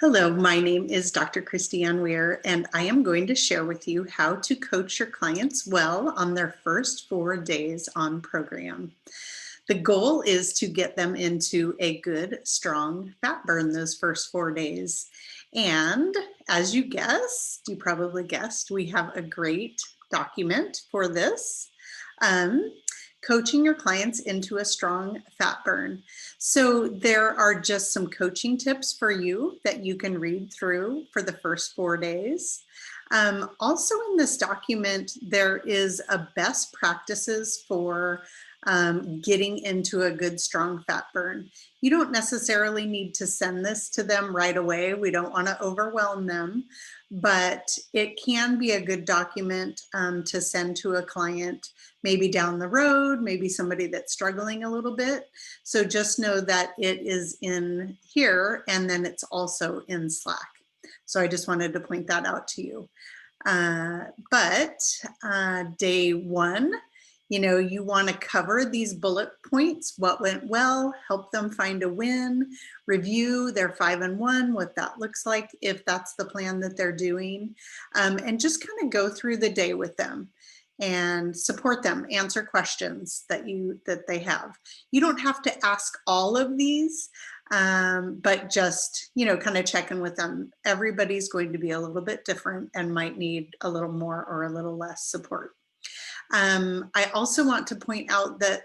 Hello, my name is Dr. Christiane Weir, and I am going to share with you how to coach your clients well on their first 4 days on program. The goal is to get them into a good, strong fat burn those first 4 days. And as you probably guessed, we have a great document for this. Um, Coaching your clients into a strong fat burn. So there are just some coaching tips for you that you can read through for the first 4 days. Also in this document, there is a best practices for getting into a good strong fat burn. You don't necessarily need to send this to them right away. We don't want to overwhelm them, but it can be a good document to send to a client maybe down the road, maybe somebody that's struggling a little bit. So just know that it is in here and then it's also in Slack. So I just wanted to point that out to you. Day one, you want to cover these bullet points, what went well, help them find a win, review their 5 and 1, what that looks like if that's the plan that they're doing, and just kind of go through the day with them and support them, answer questions that they have. You don't have to ask all of these, but just, kind of check in with them. Everybody's going to be a little bit different and might need a little more or a little less support. I also want to point out that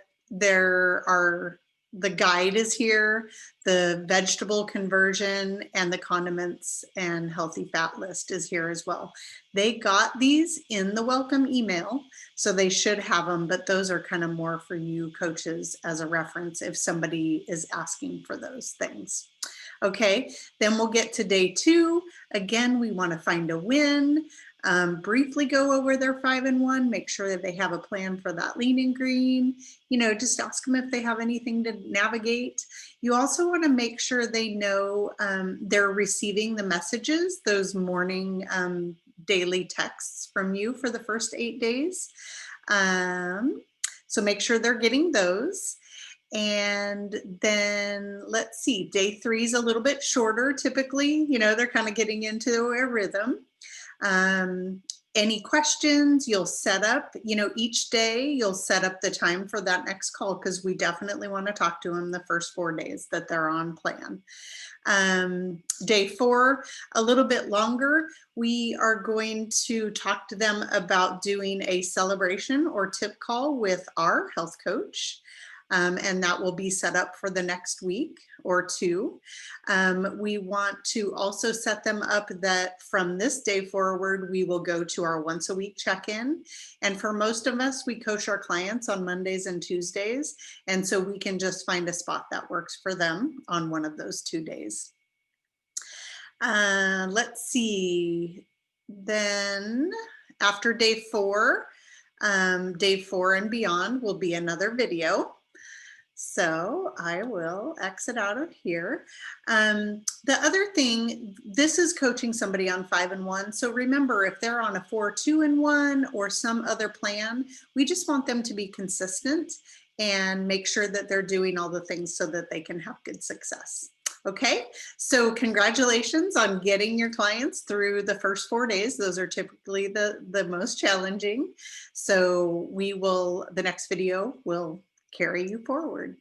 the guide is here, the vegetable conversion, and the condiments and healthy fat list is here as well. They got these in the welcome email, so they should have them, but those are kind of more for you coaches as a reference if somebody is asking for those things. Okay, then we'll get to day 2. Again, we want to find a win. Briefly go over their 5 and 1, make sure that they have a plan for that lean and green, just ask them if they have anything to navigate. You also want to make sure they know they're receiving the messages, those morning daily texts from you for the first 8 days. So make sure they're getting those. And then let's see, day 3 is a little bit shorter typically, they're kind of getting into a rhythm. Any questions you'll set up, each day you'll set up the time for that next call because we definitely want to talk to them the first 4 days that they're on plan. Day 4, a little bit longer, we are going to talk to them about doing a celebration or tip call with our health coach. And that will be set up for the next week or 2. We want to also set them up that from this day forward, we will go to our once a week check-in. And for most of us, we coach our clients on Mondays and Tuesdays. And so we can just find a spot that works for them on one of those 2 days. Let's see, then after day 4 and beyond will be another video. So I will exit out of here. The other thing, this is coaching somebody on 5 and 1. So remember, if they're on a 4, 2 and 1 or some other plan, we just want them to be consistent and make sure that they're doing all the things so that they can have good success. Okay, so congratulations on getting your clients through the first 4 days. Those are typically the most challenging. So the next video will carry you forward.